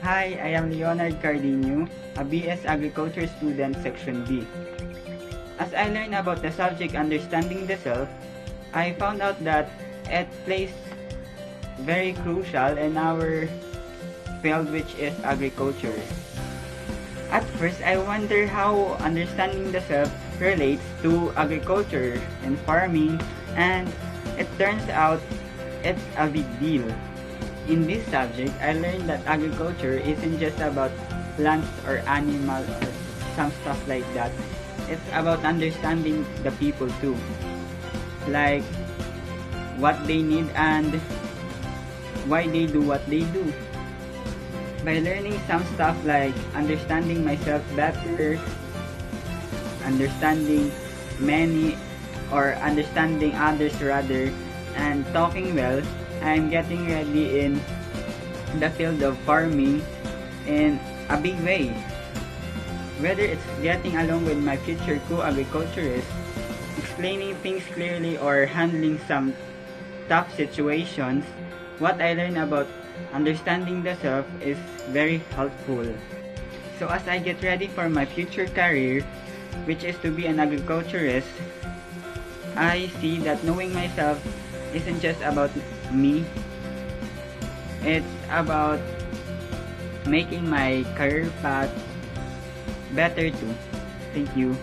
Hi, I am Leonard Cardino, a BS Agriculture student, Section B. As I learned about the subject understanding the self, I found out that it plays very crucial in our field, which is agriculture. At first, I wonder how understanding the self relates to agriculture and farming, and it turns out it's a big deal. In this subject, I learned that agriculture isn't just about plants or animals or some stuff like that. It's about understanding the people too. Like what they need and why they do what they do. By learning some stuff like understanding myself better, understanding many or understanding others rather, and talking well, I'm getting ready in the field of farming in a big way. Whether it's getting along with my future co-agriculturist, explaining things clearly, or handling some tough situations, what I learned about understanding the self is very helpful. So as I get ready for my future career, which is to be an agriculturist, I see that knowing myself isn't just about me, it's about making my career path better too. Thank you.